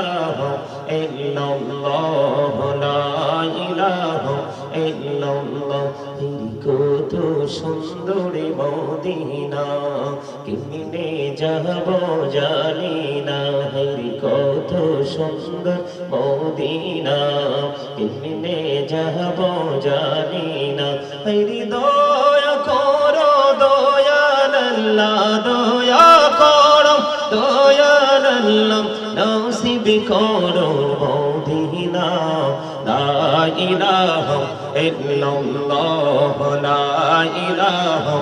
ইলাহা ইল্লাল্লাহ লা ইলাহা ইল্লাল্লাহ কত সুন্দর মদিনা কেমনে যাব জানি না কত সুন্দর মদিনা কেমনে যাব জানি না দয়া করো দয়াল আল্লাহ দয়া করো দয়াল আল্লাহ নসিব করো মদিনা লা ইলাহা ইল্লাল্লাহ লা ইলাহা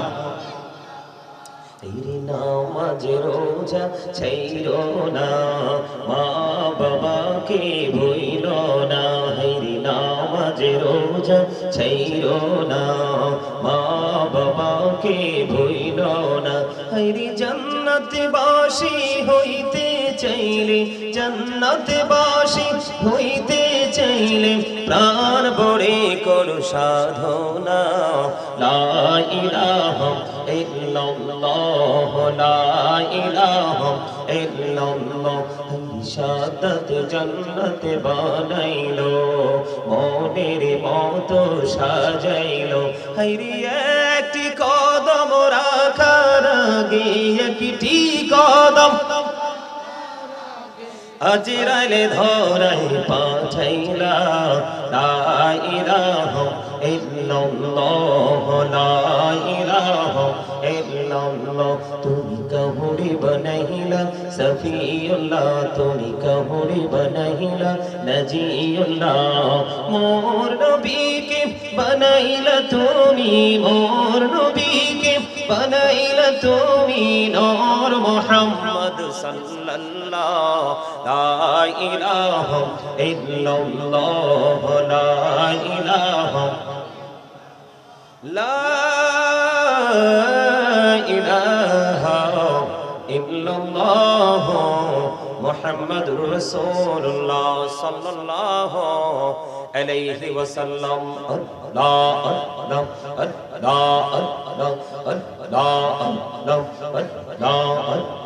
তেরি নামাজ রোজা ছাইরো না মা বাবাকে ভুইলো না হেরি নামাজ রোজা ছাইরো না মা বাবাকে ভুইলো না হেরি জান্নাতবাসী হইতে চাইলে জান্নাতবাসী হইতে চাইলে প্রাণ ভরে করো সাধনা লা ইলাহা ইল্লাল্লাহ লা ইলাহা ইল্লাল্লাহ শাহাদাত জান্নাত বানাইলো মনের মতো সাজাইলো হায়রে একটি কদম রাখার আগে একটি কদম আজরাইলে ধরাই পাঠাইলা লা ইলাহা ইল্লাল্লাহ লা ইলাহা ইল্লাল্লাহ তুমি কাহুরি বানাইলা সফিউল্লাহ তুমি কাহুরি বানাইলা নজিউল্লাহ মোর নবীকে বানাইলা তুমি মোর নবীকে বানাইলা তুমি নূর মুহাম্মদ সাল্লাল্লাহ লা ইলাহা ইল্লাল্লাহ লা ইলাহা লা ইলাহা ইল্লাল্লাহ মুহাম্মাদুর রাসূলুল্লাহ সাল্লাল্লাহু আলাইহি ওয়াসাল্লাম আল্লাহ আল্লাহ আল্লাহ আল্লাহ আল্লাহ আল্লাহ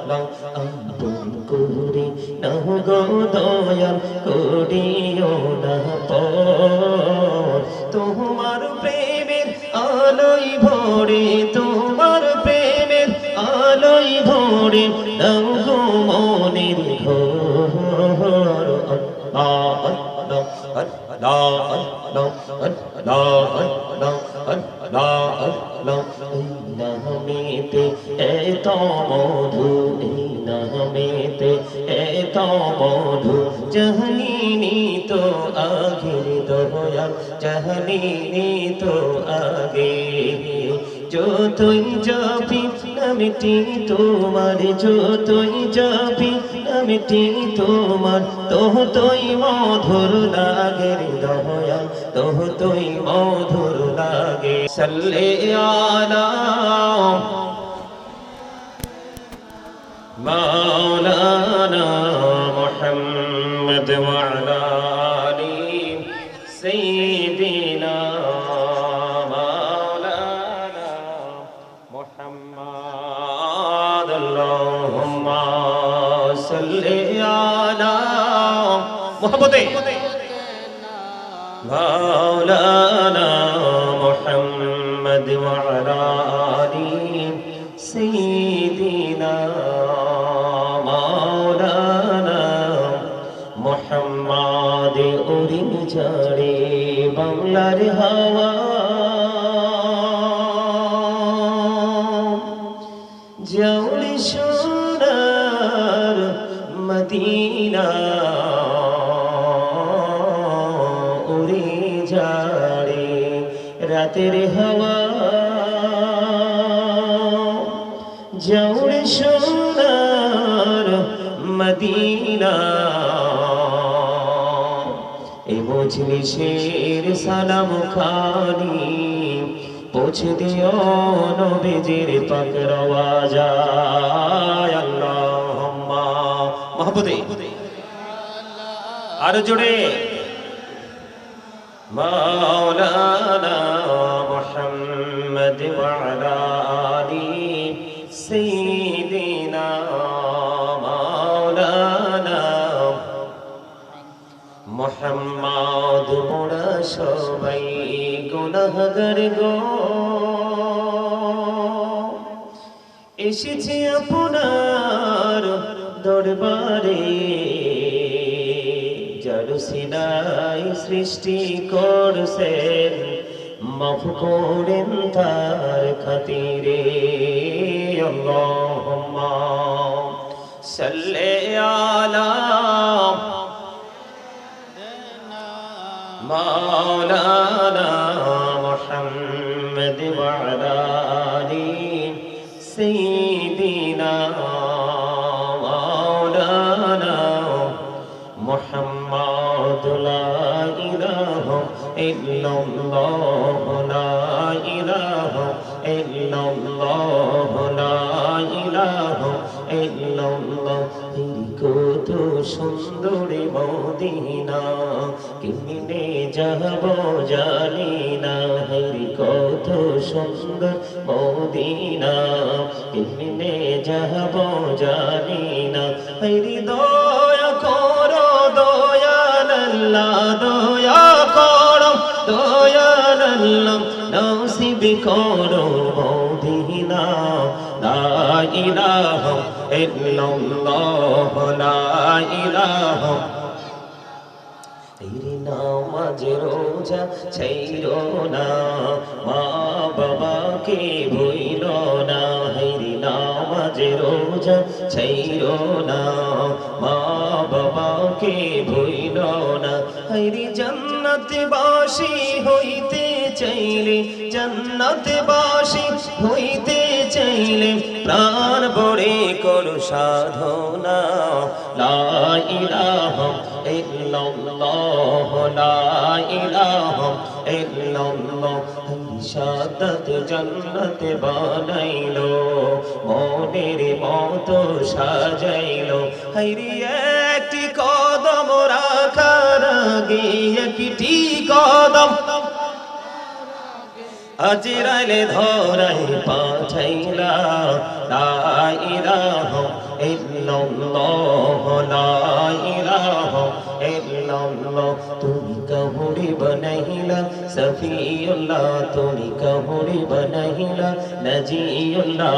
আল্লাহ আপন করে নাও গো দয়াল করিও না পর তোমার প্রেমের আলোয় ভরে তোমার প্রেমের আলোয় ভরে নাও গো মনের ঘর আল্লাহ আল্লাহ আল্লাহ আল্লাহ আল্লাহ আল্লাহ আল্লাহ আল্লাহ এই নামেতে এত মধু এই নামেতে এত মধু জাহানিনি তো আগে দয়াল জাহানিনি তো আগে যতই যাবি নামটি তোমার যতই যাবি নামটি তোমার ততই মধুর লাগে দয়াল ততই মধুর লাগে সাল্লি আলা মাওলানা মুহাম্মদ ওয়া আলা আলি সাইয়্যিদিনা মাওলানা মুহাম্মদ আল্লাহুম্মা সাল্লি আলা মুহাম্মদে মাওলানা মুহাম্মদ ওয়া আলা আলি সাইয়্যিদিনা মাওলানা মুহাম্মদ উড়িন ঝরে বাংলার হাওয়া জাউলি সোনার মদিনা উড়ে ঝরে রাতের হাওয়া জাউলি সোনার মদিনা এ মজলিসের সালাম খানি পৌঁছে দিও নবীজির পাক রওয়াজায় আল্লাহুম্মা মাহবুবে আর জোরে মাওলানা মুহাম্মদ ওয়া আলা আলি সাইয়্যিদিনা মাওলানা মোহাম্মদ মোরা সবাই গুনাহগার গো, এসেছি আপনার দরবারে, যার সিনায় সৃষ্টি করছেন, মাফ করেন তার খাতিরে। আল্লাহুম্মা সাল্লি আলা মাওলানা মুহাম্মদ ওয়া আলা আলি সাইয়্যিদিনা মাওলানা মুহাম্মদ। লা ইলাহা ইল্লাল্লাহ, লা ইলাহা ইল্লাল্লাহ, লা ইলাহা ইল্লাল্লাহ। কত সুন্দর মদিনা, কেমনে যাব জানি না। হরি কত সুন্দর মদিনা, কেমনে যাব জানি না। হরি দয়া করো দয়াল আল্লাহ, দয়া করো দয়াল আল্লাহ, নসিব করো মদিনা। লা ইলাহা ইল্লাল্লাহ, লা ইলাহা। তেরি নামাজ রোজা ছাইরো না, মা বাবাকে ভুইলো না। হেরি নামাজ রোজা ছাইরো না, মা বাবাকে ভুইলো না। হেরি জান্নাতবাসী হইতে চাইলে, জান্নাতবাসী হইতে চাইলে, প্রাণ ভরে করো সাধনা। লা ইলাহা ইল্লাল্লাহ, লা ইলাহা ইল্লাল্লাহ। শাহাদাত জান্নাত বানাইলো, মনের মতো সাজাইলো। হায়রে একটি কদম রাখার আগে, একটি কদম আজরাইলে ধরাই পাঠাইলা। লা ইলাহা ইল্লাল্লাহ, লা ইলাহা ইল্লাল্লাহ। তুমি কাহুরি বানাইলা সফিউল্লাহ, তুমি কাহুরি বানাইলা নজিউল্লাহ।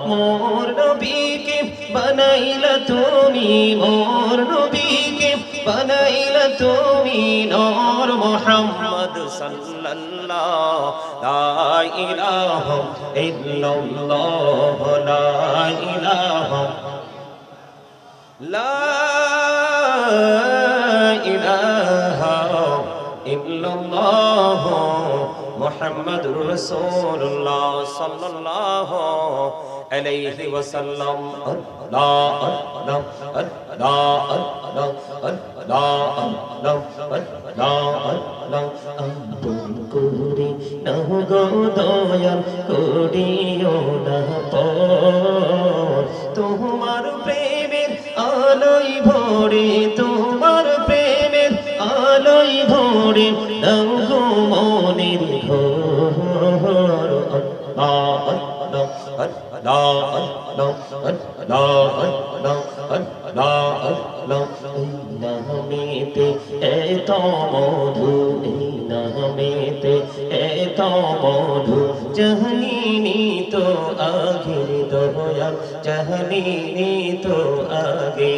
মোর নবীকে বানাইলা তুমি, মোর নবীকে বানাইলা তুমি নূর মুহাম্মদ সাল্লাল্লাহ। লা ইলাহা ইল্লাল্লাহ, লা ইলাহা, লা ইলাহা ইল্লাল্লাহ মুহাম্মাদুর রাসূলুল্লাহ সাল্লাল্লাহু আলাইহি ওয়াসাল্লাম। আল্লাহ আল্লাহ আল্লাহ আল্লাহ আল্লাহ আল্লাহ আল্লাহ। আপন করে নাও গো দয়াল, করিও না পর। তোমার প্রেমের আলোয় ভরে, তোমার প্রেমের আলোয় ভরে, নাও গো মনের ঘর। আল্লাহ আল্লাহ আল্লাহ আল্লাহ আল্লাহ আল্লাহ আল্লাহ আল্লাহ। এই নামেতে এত মধু, এই নামেতে এত মধু, জাহানিনি তো আগে দয়াল, জাহানিনি তো আগে।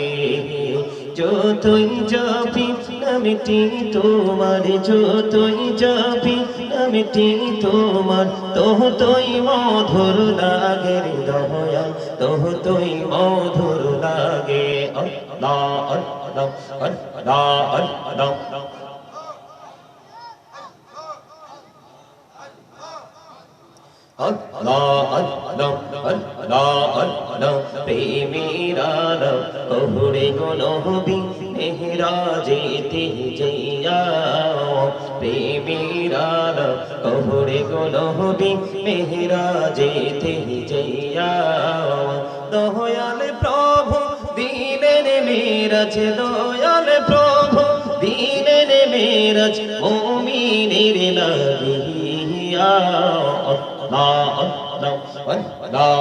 যতই জপি নামটি তোমার, যতই জপি নামটি তোমার, ততই মধুর লাগে দয়াল, ততই মধুর লাগে। আল্লাহ আল্লাহ আল্লাহ আল্লাহ। আল্লাহ আল্লাহ আল্লাহ আল্লাহ। প্রেমের আলো কহুরে গো নবী মেহরাজেতে যাইয়া, প্রেমের আলো কহুরে গো নবী মেহরাজেতে যাইয়া। দয়াল প্রভু দিলেন মেরাজ, দয়াল প্রভু দিলেন মেরাজ, মুমিনের লাগিয়া। আল্লাহ আল্লাহ আল্লাহ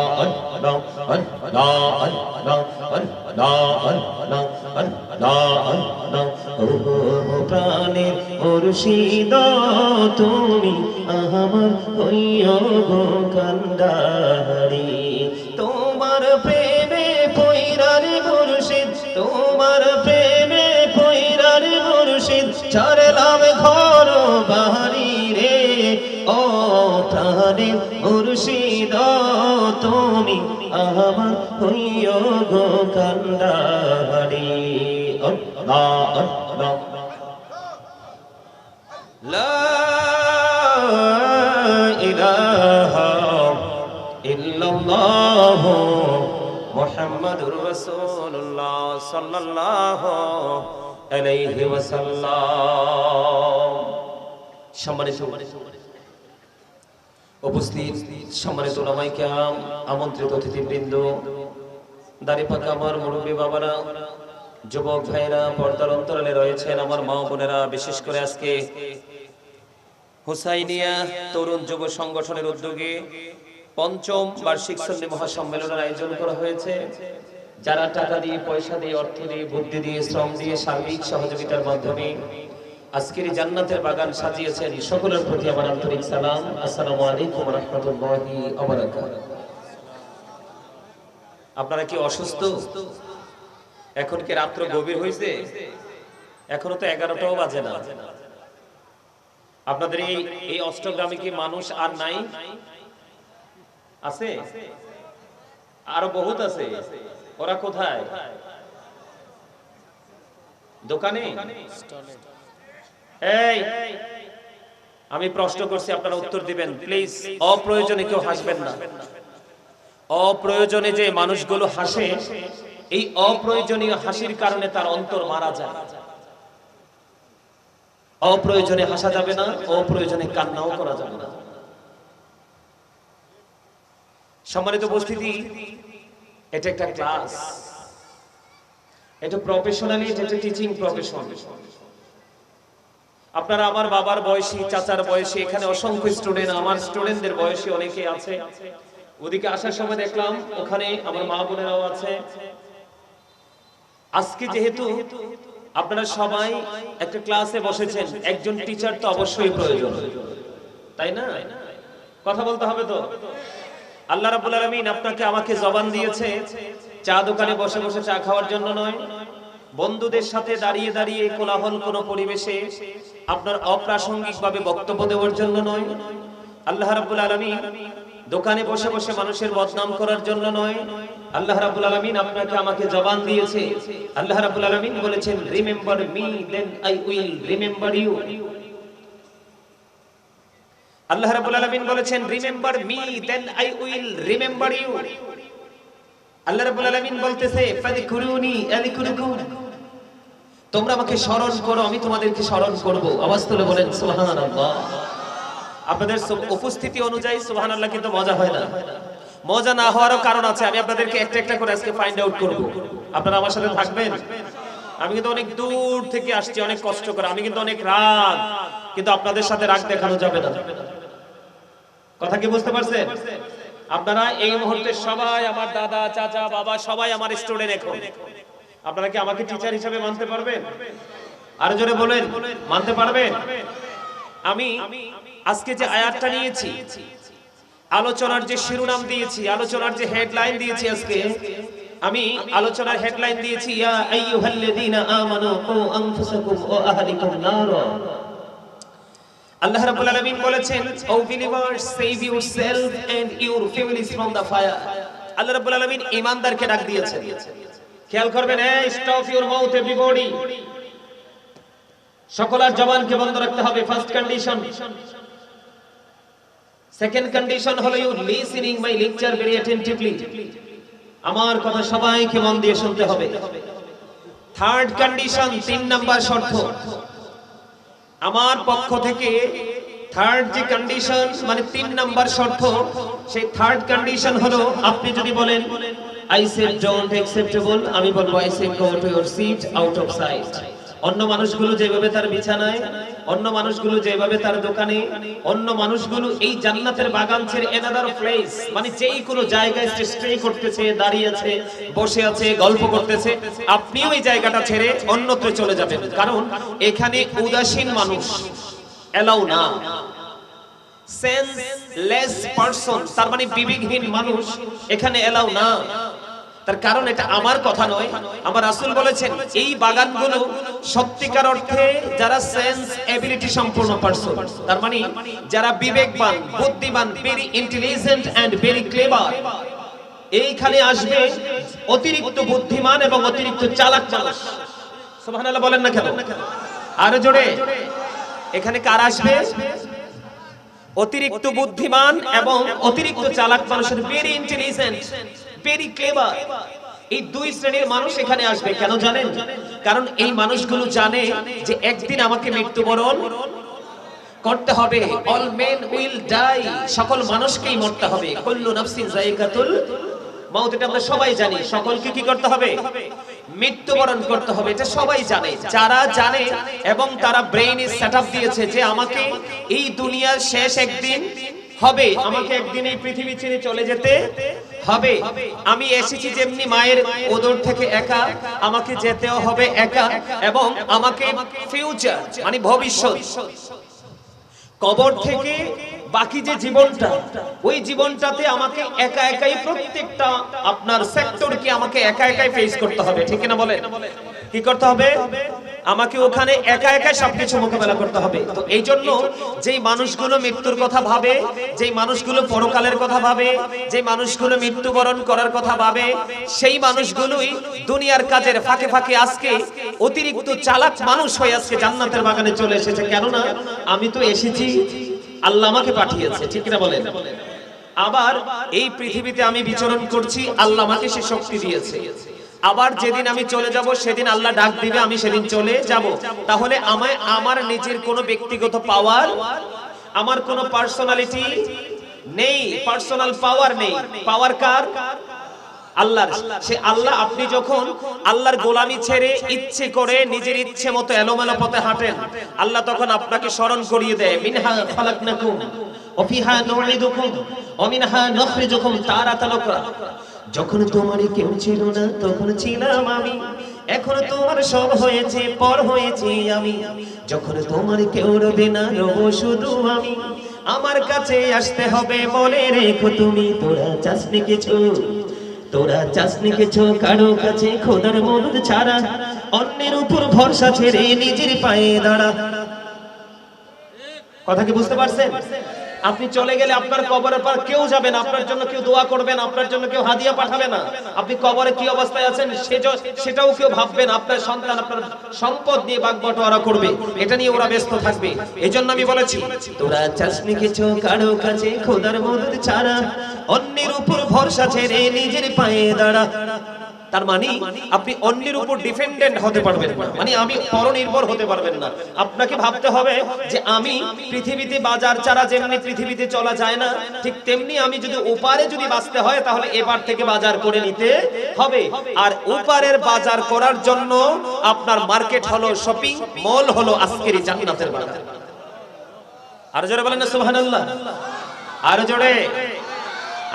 আল্লাহ আল্লাহ আল্লাহ আল্লাহ আল্লাহ আল্লাহ ও প্রাণের মুর্শিদ তুমি আমার হইও গো কান্ডারি তোমার প্রেমে পয়রার মুর্শিদ তোমার প্রেমে পয়রার মুর্শিদ ছাড়লাম ঘর বাড়ি রে ও প্রাণের মুর্শিদ তুমি আমার হইও গো কান্ডারি আল্লাহ আল্লাহ লা ইলাহা ইল্লাল্লাহ মুহাম্মাদুর রাসূলুল্লাহ সাল্লাল্লাহু আলাইহি ওয়াসাল্লাম। সম্মানিত উপস্থিত সম্মানিত উলামায়ে কেরাম, আমন্ত্রিত অতিথিবৃন্দ, দাড়ি পাকা আমার মুরব্বী বাবারা, যুবক ভাইরা, পর্দার অন্তরালে রয়েছেন আমার মা বোনেরা, বিশেষ করে আজকে হুসাইনিয়া তরুণ যুব সংগঠনের উদ্যোগে পঞ্চম বার্ষিক সুন্নি মহাসম্মেলনের আয়োজন করা হয়েছে। যারা টাকা দিয়ে, পয়সা দিয়ে, অর্থ দিয়ে, বুদ্ধি দিয়ে, শ্রম দিয়ে, সার্বিক সহযোগিতার মাধ্যমে আজকের জান্নাতের বাগান সাজিয়েছেন, সকলের প্রতি আমার আন্তরিক সালাম। আসসালামু আলাইকুম ওয়া রাহমাতুল্লাহি ওয়া বারাকাতুহু। আপনারা কি অসুস্থ? এখন কি রাত্র গভীর হয়েছে? এখনো তো 11টাও বাজে না। আপনাদের এই অষ্টগ্রামে কি মানুষ আর নাই? আছে? আরো বহুত আছে। ওরা কোথায়? দোকানে? এই আমি প্রশ্ন করছি, আপনারা উত্তর দিবেন প্লিজ। অপ্রয়োজনে কেউ হাসবেন না। অপ্রয়োজনে যে মানুষগুলো হাসে, এই অপ্রয়োজনীয় হাসির কারণে তার অন্তর মারা যায়। অপ্রয়োজনে হাসা যাবে না, অপ্রয়োজনে কান্নাও করা যাবে না। সম্মানিত উপস্থিতি, এটা একটা ক্লাস, এটা প্রফেশনালি, এটা একটা টিচিং প্রফেশন। আপনারা আমার বাবার বয়সী, চাচার বয়সী, এখানে অসংখ্য স্টুডেন্ট, আমার স্টুডেন্টদের বয়সী অনেকে আছে। ওদিকে আসার সময় দেখলাম ওখানে আমার মা বোনেরাও আছে। আজকে যেহেতু আপনারা সবাই একটা ক্লাসে বসেছেন, একজন টিচার তো অবশ্যই প্রয়োজন, তাই না? কথা বলতে হবে তো। আল্লাহ রাব্বুল আলামিন আপনাকে আমাকে জবান দিয়েছে চা দোকানে বসে বসে চা খাওয়ার জন্য নয়, বন্ধুদের সাথে দাঁড়িয়ে দাঁড়িয়ে কোলাহল কোনো পরিবেশে আপনার অপ্রাসঙ্গিকভাবে বক্তব্য দেওয়ার জন্য নয়। আল্লাহ রাব্বুল আলামিন দোকানে বসে বসে মানুষের বদনাম করার জন্য নয়। আল্লাহ রাব্বুল আলামিন আপনাকে আমাকে জবান দিয়েছে। আল্লাহ রাব্বুল আলামিন বলেছেন, remember me then I will remember you. আল্লাহ রাব্বুল আলামিন বলেছেন, remember me then I will remember you. আল্লাহ রাব্বুল আলামিন বলতেছে, ফাযকুরুনি আযকুরুকুম, তোমরা আমাকে স্মরণ করো, আমি তোমাদেরকে স্মরণ করব। আওয়াজ তুলে বলেন সুবহানাল্লাহ। আপনাদের উপস্থিতি অনুযায়ী সুবহানাল্লাহ কিন্তু মজা হয় না। মজা না হওয়ারও কারণ আছে, আমি আপনাদেরকে একটা একটা করে আজকে ফাইন্ড আউট করব। আপনারা আমার সাথে থাকবেন। আমি কিন্তু অনেক দূর থেকে আসছি, অনেক কষ্ট করে, আমি কিন্তু অনেক রাগ, কিন্তু আপনাদের সাথে রাগ দেখানো যাবে না। কথা কি বুঝতে পারছেন? আপনারা এই মুহূর্তে সবাই আমার দাদা, চাচা, বাবা সবাই আমার স্টুডেন্ট। এখন আপনারা কি আমাকে টিচার হিসেবে মানতে পারবেন? আরো জোরে বলেন, মানতে পারবেন? আমি আজকে যে আয়াতটা নিয়েছি, আলোচনার যে শিরোনাম দিয়েছি, আলোচনার যে হেডলাইন দিয়েছি, আজকে আমি আলোচনার হেডলাইন দিয়েছি, ইয়া আইয়ুহাল্লাযীনা আমানু কু আনফুসাকুম ওয়া আহলিকুম নারা। আল্লাহ রাব্বুল আলামিন বলেছেন, O believers, save yourself and your families from the fire. Allah রাব্বুল আলামিন ঈমানদারকে ডাক দিয়েছেন। খেয়াল করবেন, এই স্টপ ইউর মাউথ এভরিবডি। সকলের জবানকে বন্ধ রাখতে হবে, ফার্স্ট কন্ডিশন। সেকেন্ড কন্ডিশন হলো you listening my lecture very attentively. আমার কথা সবাইকে মন দিয়ে শুনতে হবে। থার্ড কন্ডিশন, 3 নাম্বার শর্ত আমার পক্ষ থেকে। থার্ড যে কন্ডিশন মানে 3 নাম্বার শর্ত, সেই থার্ড কন্ডিশন হলো, আপনি যদি বলেন I said don't acceptable, আমি বলবো I said go to your seat out of sight। অন্য মানুষগুলো যেভাবে তার বিছানায়, অন্য মানুষগুলো যেভাবে তার দোকানে, অন্য মানুষগুলো এই জান্নাতের বাগান ছেড়ে এনাদার প্লেস, মানে যেই কোনো জায়গায় স্টে করতেছে, দাঁড়িয়ে আছে, বসে আছে, গল্প করতেছে, আপনিও এই জায়গাটা ছেড়ে অন্যত্র চলে যাবেন। কারণ এখানে উদাসীন মানুষ এলাও না, সেন্সলেস পারসন, তার মানে বিবেকহীন মানুষ এখানে এলাও না। তার কারণ এটা আমার কথা নয়, আমার রাসূল বলেছেন এই বাগানগুলো সত্যিকার অর্থে যারা সেন্স এবিলিটি সম্পন্ন পারসন, তার মানে যারা বিবেকবান, বুদ্ধিমান, very intelligent and very clever, এইখানে আসবে অতিরিক্ত বুদ্ধিমান এবং অতিরিক্ত চালাক মানুষ। সুবহানাল্লাহ বলেন না কেন? আরো জোরে, এখানে কার আসবে? অতিরিক্ত বুদ্ধিমান এবং অতিরিক্ত চালাক মানুষের, ভেরি ইন্টেলিজেন্ট, ভেরি ক্লেভার, এই দুই শ্রেণীর মানুষ এখানে আসবে। কেন জানেন? কারণ এই মানুষগুলো জানে যে একদিন আমাকে মৃত্যুবরণ করতে হবে। অল মেন উইল ডাই, সকল মানুষকেই মরতে হবে। কুল্লু নাফসিন যায়িকাতুল মাউত, এটা আমরা সবাই জানি। সকলকে কি করতে হবে? মৃত্যুবরণ করতে হবে, এটা সবাই জানে। যারা জানে এবং তারা ব্রেইনে সেটআপ দিয়েছে যে আমাকে এই দুনিয়ার শেষ একদিন হবে, আমাকে একদিন এই পৃথিবী ছেড়ে চলে যেতে হবে। আমি এসেছি যেমনি মায়ের উদর থেকে একা, আমাকে যেতেও হবে একা, এবং আমাকে ফিউচার মানে ভবিষ্যৎ, কবর থেকে বাকি যে জীবনটা, ওই জীবনটাতে আমাকে একা একাই প্রত্যেকটা আপনার সেক্টরকে আমাকে একা একাই ফেস করতে হবে। ঠিক না বলেন? কি করতে হবে? আমাকে ওখানে একা একা সবকিছু মোকাবেলা করতে হবে। তো এই জন্য যেই মানুষগুলো মৃত্যুর কথা ভাবে, যেই মানুষগুলো পরকালের কথা ভাবে, যেই মানুষগুলো মৃত্যুবরণ করার কথা ভাবে, সেই মানুষগুলোই দুনিয়ার কাজের ফাঁকে ফাঁকে আজকে অতিরিক্ত চালাক মানুষ হয়ে আজকে জান্নাতের বাগানে চলে এসেছে। কেননা আমি তো এসেছি, আল্লাহ আমাকে পাঠিয়েছে। ঠিক না বলেন? আবার এই পৃথিবীতে আমি বিচরণ করছি, আল্লাহ আমাকে সে শক্তি দিয়েছে। আবার যেদিন আমি চলে যাব সেদিন আল্লাহ ডাক দিবে, আমি সেদিন চলে যাব। তাহলে আমায় আমার নিজের কোনো ব্যক্তিগত পাওয়ার, আমার কোনো পার্সোনালিটি নেই, পার্সোনাল পাওয়ার নেই। পাওয়ার কার? আল্লাহর। সে আল্লাহ, আপনি যখন আল্লাহর গোলামি ছেড়ে ইচ্ছে করে নিজের ইচ্ছে মতো এলোমেলো পথে হাঁটেন, আল্লাহ তখন আপনাকে স্মরণ করিয়ে দেয়, মিনহা খালাকনাকুম ওয়া ফিহা নুঈদুকুম ওয়া মিনহা নুখরিজুকুম তারাতান উখরা। যখন তোমার কেউ ছিল না তখন ছিলাম আমি, এখন তোমার সব হয়েছে, পর হয়েছি আমি। যখন তোমার কেউ রবে না, রব শুধু আমি। আমার কাছে আসতে হবে, বলে রেখো তুমি। তোরা চাসনি কিছু, তোরা চাসনি কিছু কারো কাছে, খোদার মদদ ছাড়া। অন্যের উপর ভরসা ছেড়ে নিজের পায়ে দাঁড়া। কথা কি বুঝতে পারছেন? আপনি চলে গেলে আপনার কবরের পর কেউ যাবে না, আপনার জন্য কেউ দোয়া করবে না, আপনার জন্য কেউ হাদিয়া পাঠাবে না। আপনি কবরে কি অবস্থায় আছেন সেটাও কেউ ভাববে না। আপনার সন্তান আপনার সম্পদ নিয়ে ভাগ-বাটোয়ারা করবে, এটা নিয়ে ওরা ব্যস্ত থাকবে। এজন্য আমি বলেছি, তোরা চাসনি কিছু কারো কাছে, খোদার মদদ ছাড়া। অন্যের উপর ভরসা ছেড়ে নিজের পায়ে দাঁড়া। তার মানে আপনি অন্যের উপর ডিপেন্ডেন্ট হতে পারবেন না, মানে আমি পরনির্ভর হতে পারবেন না। আপনাকে ভাবতে হবে যে আমি পৃথিবীতে বাজার ছাড়া যেমনি পৃথিবীতে চলা যায় না, ঠিক তেমনি আমি যদি ওপারে যদি বাঁচতে হয় তাহলে এবার থেকে বাজার করে নিতে হবে। আর ওপারের বাজার করার জন্য আপনার মার্কেট হলো, শপিং মল হলো আজকের জান্নাতের বাগান। আর জোরে বলেন না সুবহানাল্লাহ, আর জোরে।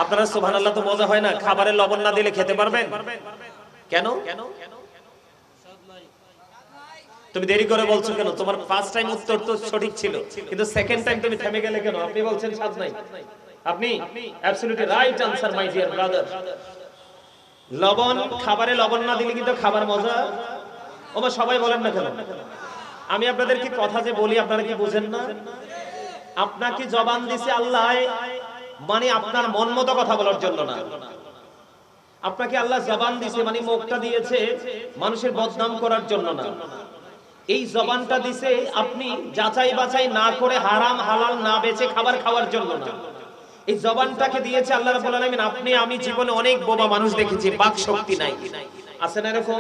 আপনারা সুবহানাল্লাহ তো মজা হয় না? খাবারে লবণ না দিলে খেতে পারবেন? কেন? তুমি দেরি করে বলছো কেন? তোমার ফার্স্ট টাইম উত্তর তো সঠিক ছিল, কিন্তু সেকেন্ড টাইম তুমি থেমে গেলে কেন? আপনি বলছেন স্বাদ নাই। আপনি absolutely right answer my dear brother. লবণ, খাবারে লবণ না দিলে কিন্তু খাবার মজা। ওমা সবাই বলেন না কেন? আমি আপনাদের কি কথা যে বলি আপনারা কি বুঝেন না? আপনাকে জবান দিছে আল্লাহ, মানে আপনার মন মতো কথা বলার জন্য না। আপনাকে আল্লাহ জবান দিয়েছে, মানে মুখটা দিয়েছে মানুষের বদনাম করার জন্য না। এই জবানটা দিছে আপনি যাচাই বাছাই না করে হারাম হালাল না বেছে খাবার খাওয়ার জন্য না। এই জবানটাকে দিয়েছে আল্লাহ রাব্বুল আলামিন। আপনি আমি জীবনে অনেক বোবা মানুষ দেখেছি, বাক শক্তি নাই, আছে না এরকম?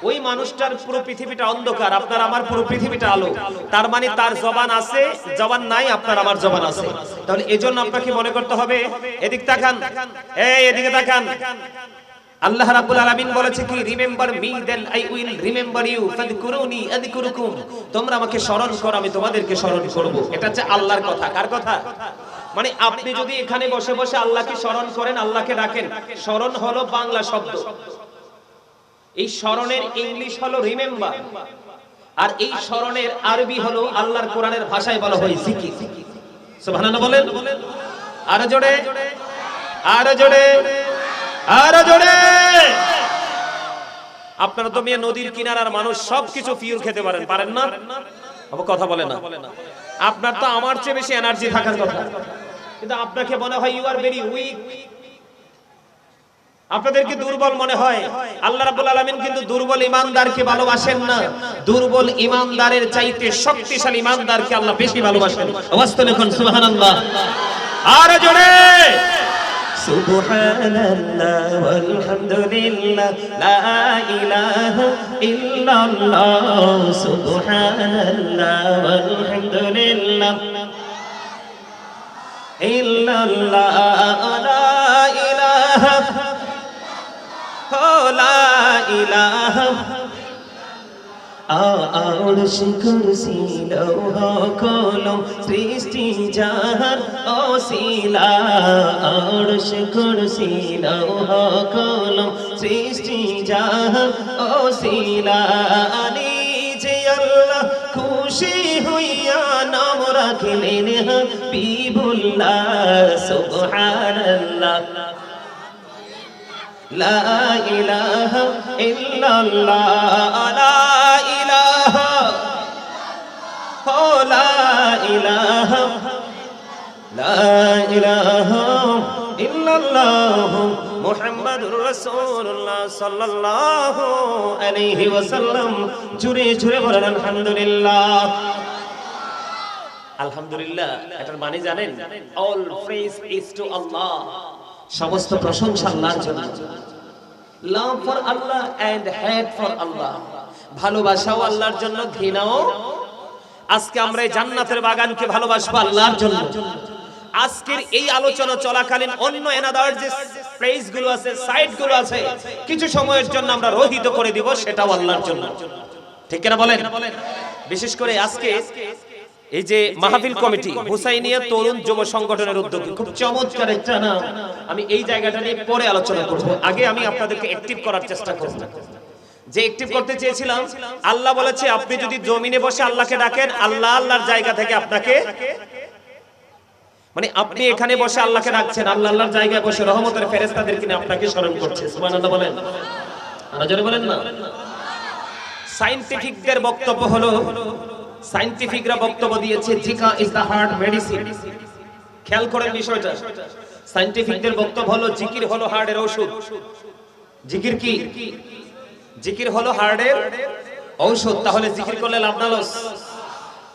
ওই মানুষটার পুরো পৃথিবীটা অন্ধকার, আপনার আমার পুরো পৃথিবীটা আলো। তার মানে তার জবান আছে, জবান নাই, আপনার আমার জবান আছে। তাহলে এজন্য আপনাকে মনে করতে হবে, এদিক তাকান, এই এদিকে তাকান, আল্লাহ রাব্বুল আলামিন বলেছে কি, remember me then I will remember you ফাযকুরুনি আযকুরুকুম। তোমরা আমাকে স্মরণ করো, আমি তোমাদেরকে স্মরণ করব। এটা হচ্ছে আল্লাহর কথা। কার কথা? মানে আপনি যদি এখানে বসে বসে আল্লাহকে স্মরণ করেন, আল্লাহকে ডাকেন, স্মরণ হলো বাংলা শব্দ, এই স্মরণের ইংলিশ হলো রিমেম্বার, আর এই স্মরণের আরবি হলো আল্লাহর কোরআনের ভাষায় বলা হয় জিকির। সুবহানাল্লাহ বলেন। আরো জোরে, আরো জোরে, আরো জোরে। আপনারা তো মেয়ে নদীর কিনারার মানুষ, সবকিছু পিওর খেতে পারেন, পারেন না? আবার কথা বলে না। আপনার তো আমার চেয়ে বেশি এনার্জি থাকার কথা, কিন্তু আপনাকে মনে হয় ইউ আর ভেরি উইক, আপনাদেরকে দুর্বল মনে হয়। আল্লাহ রাব্বুল আলামিন কিন্তু দুর্বল ঈমানদারকে ভালোবাসেন না, দুর্বল ঈমানদারের চাইতে শক্তিশালী ঈমানদারকে আল্লাহ বেশি ভালোবাসেন। আওয়াজ তো দেখুন সুবহানাল্লাহ। আর জোরে সুবহানাল্লাহ ওয়ালহামদুলিল্লাহ লা ইলাহা ইল্লাল্লাহ সুবহানাল্লাহ ওয়ালহামদুলিল্লাহ ইল্লাল্লাহ লা ইলাহা লা ইলাহা আরশ কুরসি লৌহ কলম সৃষ্টি জাহান ওসিলা। আরশ কুরসি লৌহ কলম সৃষ্টি জাহান ওসিলা। নিজে আল্লাহ খুশি হইয়া নাম রাখলেন হাবিবুল্লাহ সুবহানাল্লাহ লা ইলাহা ইল্লাল্লাহ লা ইলাহা লা ইলাহা লা ইলাহা ইল্লাল্লাহ মুহাম্মাদুর রাসূলুল্লাহ সাল্লাল্লাহু আলাইহি ওয়াসাল্লাম। জোরে জোরে বলেন আলহামদুলিল্লাহ। আলহামদুলিল্লাহ এটার মানে জানেন? All praise is to Allah, সমস্ত প্রশংসা আল্লাহর জন্য। Love for Allah and hate for Allah, ভালোবাসাও আল্লাহর জন্য, ঘৃণাও। আজকে আমরা এই জান্নাতের বাগানকে ভালোবাসবো আল্লাহর জন্য। আজকের এই আলোচনা চলাকালীন অন্য এনাদার যে প্লেস গুলো আছে, সাইট গুলো আছে, কিছু সময়ের জন্য আমরা রহিত করে দিব, সেটাও আল্লাহর জন্য। ঠিক কিনা বলেন? বিশেষ করে আজকে এই যে মাহফিল কমিটি হুসাইনিয়া তরুণ যুব সংগঠনের উদ্যোগে খুব চমৎকার একটা নাম, আমি এই জায়গাটা নিয়ে পরে আলোচনা করব। আগে আমি আপনাদেরকে অ্যাক্টিভ করার চেষ্টা করব। যে অ্যাক্টিভ করতে চেয়েছিলাম, আল্লাহ বলেছে আপনি যদি জমিনে বসে আল্লাহকে ডাকেন, আল্লাহ আল্লাহর জায়গা থেকে আপনাকে, মানে আপনি এখানে বসে আল্লাহকে ডাকছেন, আল্লাহ আল্লাহর জায়গায় বসে রহমতের ফেরেশতাদেরকে নিয়ে আপনাকে স্মরণ করছে। সুবহানাল্লাহ বলেন, আর জোরে বলেন না। সায়েন্টিফিকদের বক্তব্য হলো, সায়েন্টিফিকরা বক্তব্য দিয়েছে জিকা ইজ দা হার্ট মেডিসিন। খেয়াল করেন বিষয়টা, সায়েন্টিফিকদের বক্তব্য হলো জিকির হলো হার্টের ঔষধ। জিকির কি? জিকির হলো হার্টের ঔষধ। তাহলে জিকির করলে লাভ না লস?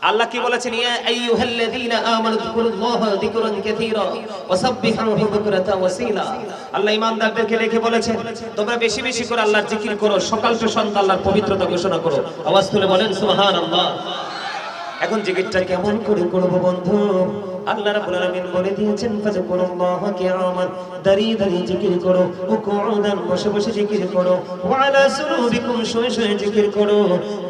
আল্লাহ কি বলেছেন? ইয়া আইয়ুহাল্লাযীনা আমানু যিকুরুল্লাহা যিকরান কাসীরা ওয়াসাব্বিহুহু বুকরাতান ওয়াসীলা। আল্লাহ ঈমানদারদেরকে রেখে বলেছেন তোমরা বেশি বেশি করে আল্লাহর জিকির করো, সকাল তো সন্ধ্যা আল্লাহর পবিত্রতা ঘোষণা করো। আওয়াজ তুলে বলেন সুবহানাল্লাহ। এখন জিকিরটা কেমন করে করব বন্ধু? আল্লাহ রাব্বুল আলামিন বলে দিয়েছেন ফাযকুরুল্লাহা কিয়ামান, দাঁড়িয়ে দাঁড়িয়ে জিকির করো, উকুউদান বসে বসে জিকির করো, ওয়া আলা সুরুবিকুম শুয়ে শুয়ে জিকির করো।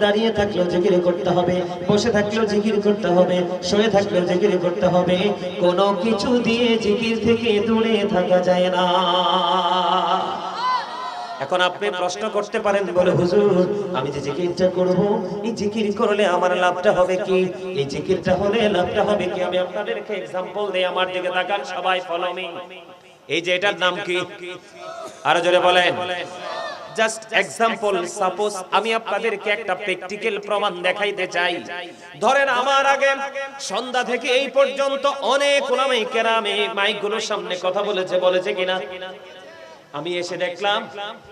দাঁড়িয়ে থাকলেও জিকির করতে হবে, বসে থাকলেও জিকির করতে হবে, শুয়ে থাকলেও জিকির করতে হবে। কোনো কিছু দিয়ে জিকির থেকে দূরে থাকা যায় না। এখন আপনি প্রশ্ন করতে পারেন, বলে হুজুর আমি যে জিকিরটা করব, এই জিকির করলে আমার লাভটা হবে কি? এই জিকিরটা হলে লাভটা হবে কি? আমি আপনাদেরকে एग्जांपल দেই, আমার দিকে তাকান সবাই, ফলো মি। এই যে এটার নাম কি? আরো জোরে বলেন। জাস্ট एग्जांपल, সাপোজ আমি আপনাদেরকে একটা প্র্যাকটিক্যাল প্রমাণ দেখাইতে চাই। ধরেন আমার আগে সন্ধ্যা থেকে এই পর্যন্ত অনেক উলামায়ে কেরামে মাইকগুলোর সামনে কথা বলেছে কিনা? আমি এসে দেখলাম,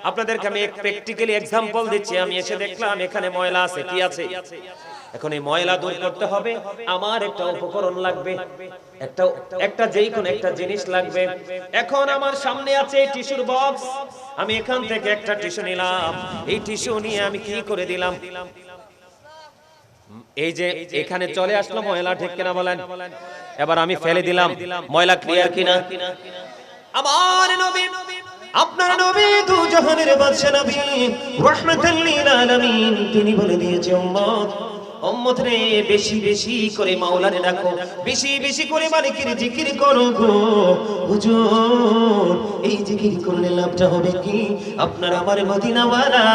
আপনাদেরকে আমি এক প্র্যাকটিক্যালি एग्जांपल দিচ্ছি। আমি এসে দেখলাম এখানে ময়লা আছে। কি আছে? এখন এই ময়লা দূর করতে হবে, আমার একটা উপকরণ লাগবে, একটা যেই কোন একটা জিনিস লাগবে। এখন আমার সামনে আছে টিস্যুর বক্স, আমি এখান থেকে একটা টিস্যু নিলাম। এই টিস্যু নিয়ে আমি কি করে দিলাম? এই যে এখানে চলে আসলো ময়লা, ঠিক কিনা বলেন? এবার আমি ফেলে দিলাম, ময়লা ক্লিয়ার কিনা? আমার নবী আপনার নবী দু জাহানের বাদশা নবী রাহমাতাল লিল আলামিন, তিনি বলে দিয়েছে উম্মত উম্মত রে বেশি বেশি করে মাওলারে ডাকো, বেশি বেশি করে মালিকের জিকির করো গো। হুজুর এই জিকির করলে লাভটা হবে কি? আপনার আমার মদিনাওয়ালা,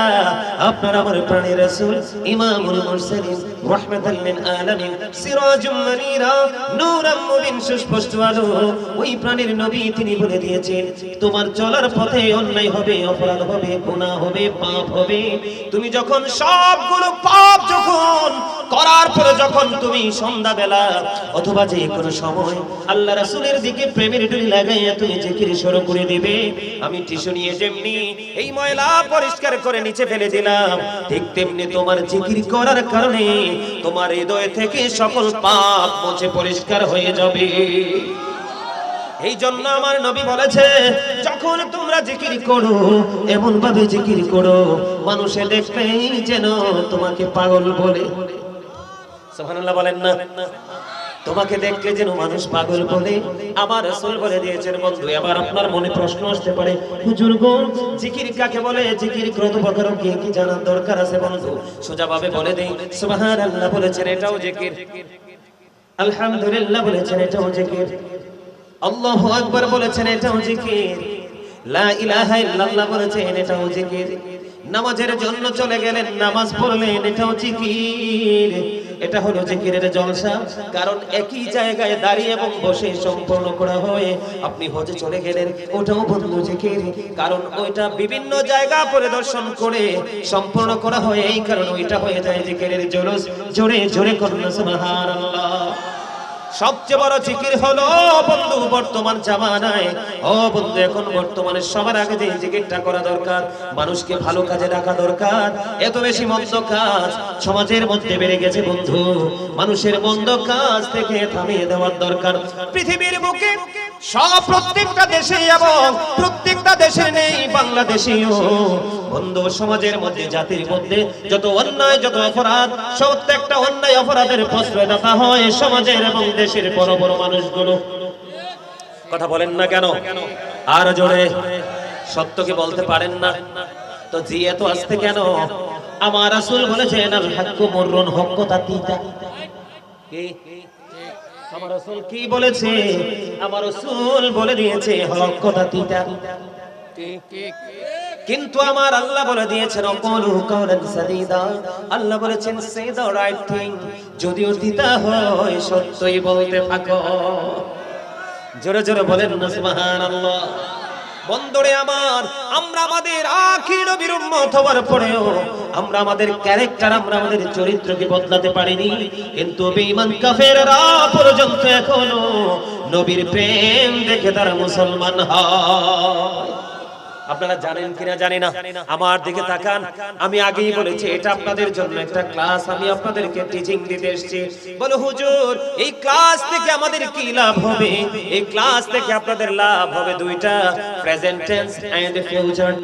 আপনার আমার প্রাণের রাসূল ইমামুল মুরসালিন রাহমাতাল লিল আলামিন সিরাজুম মুনীরা নূরাম মুবিন, সুস্পষ্ট আলো, ওই প্রাণের নবী তিনি বলে দিয়েছেন তোমার চলার পথে অন্যায় হবে, অপরাধ হবে, গুনাহ হবে, পাপ হবে। তুমি যখন সবগুলো পাপ যখন করার পরে যখন তুমি সন্ধ্যাবেলা অথবা যে কোনো সময় আল্লাহ রাসূলের দিকে প্রেমের ডুরি লাগাইয়া তুমি জিকির শুরু করে দিবে, আমি টিস্যু নিয়ে যেমনি এই ময়লা পরিষ্কার করে নিচে ফেলে দিলাম, ঠিক তেমনি তোমার জিকির করার কারণে তোমার হৃদয় থেকে সকল পাপ মুছে পরিষ্কার হয়ে যাবে। এই জন্য আমার নবী বলেছে যখন তোমরা জিকির করো এমন ভাবে জিকির করো মানুষে দেখলেই যেন তোমাকে পাগল বলে। সুবহানাল্লাহ বলেন না? তোমাকে দেখলে যেন মানুষ পাগল বলে। আমার রাসূল বলে দিয়েছেন বন্ধু, এবার আপনার মনে প্রশ্ন আসতে পারে হুজুর গো জিকির কাকে বলে, জিকির কত প্রকার কি জানার দরকার আছে বন্ধু? সোজাভাবে বলে দেই, সুবহানাল্লাহ বলেছেন এটাও জিকির, আলহামদুলিল্লাহ বলেছেন এটাও জিকির, আল্লাহু আকবার বলেছেন এটাও জিকির, লা ইলাহা ইল্লাল্লাহ বলেছেন এটাও জিকির, নামাজের জন্য চলে গেলেন নামাজ পড়লেন এটাও জিকির। এটা হলো জিকিরের জলসা, কারণ একই জায়গায় দাঁড়িয়ে এবং বসে সম্পূর্ণ করা হয়। আপনি হজে চলে গেলেন ওটাও বন্ধু জিকির, কারণ ওইটা বিভিন্ন জায়গা পরিদর্শন করে সম্পূর্ণ করা হয়, এই কারণে ওইটা হয়ে যায় জিকিরের জলস। জোরে জোরে করুন সুবহানাল্লাহ। সবচেয়ে বড় জিকির হলো বন্ধু বর্তমান জামানায়, ও বন্ধু এখন বর্তমানে সবার আগে যে জিকিরটা করা দরকার, মানুষকে ভালো কাজে রাখা দরকার। এত বেশি মন্দ কাজ সমাজের মধ্যে বেড়ে গেছে বন্ধু, মানুষের মন্দ কাজ থেকে থামিয়ে দেওয়ার দরকার। পৃথিবীর বুকে সব প্রত্যেকটা দেশে এবং প্রত্যেকটা দেশে নেই বাংলাদেশেও বন্ধু, সমাজের মধ্যে জাতির মধ্যে যত অন্যায় যত অপরাধ, প্রত্যেকটা অন্যায় অপরাধের প্রশ্রয়দাতা হয় সমাজের এবং দেশের বড় বড় মানুষগুলো। কথা বলেন না কেন? আর জোরে সত্যকে বলতে পারেন না তো জি এত আসতে কেন? আমার রাসূল বলেছেন আল হাক্কু মুররুন, হক কথা তিতা। কি আমার রাসূল কি বলেছে? আমার রাসূল বলে দিয়েছে হক কথা তিতা, কিন্তু আমার আল্লাহ বলে দিয়েছেন অকলু কাওলান সাদীদা, আল্লাহ বলেছেন সে দ্য রাইট থিং, যদিও তিতা হয় সত্যই বলতে থাকো। জোরে জোরে বলেন না সুবহানাল্লাহ। বন্ধুরে আমার, আমরা আমাদের আখির নবীর উম্মত হওয়ার পরেও আমরা আমাদের ক্যারেক্টার, আমরা আমাদের চরিত্রকে বদলাতে পারিনি, কিন্তু বেঈমান কাফেররা পর্যন্ত এখনো নবীর প্রেম দেখে তারা মুসলমান হয়। আপনারা জানেন কিনা জানি না, আমার দিকে তাকান। আমি আগেই বলেছি এটা আপনাদের জন্য একটা ক্লাস, আমি আপনাদেরকে টিচিং দিতে এসেছি। বলো হুজুর এই ক্লাস থেকে আমাদের কি লাভ হবে? এই ক্লাস থেকে আপনাদের লাভ হবে দুইটা, প্রেজেন্ট টেন্স এন্ড ফিউচার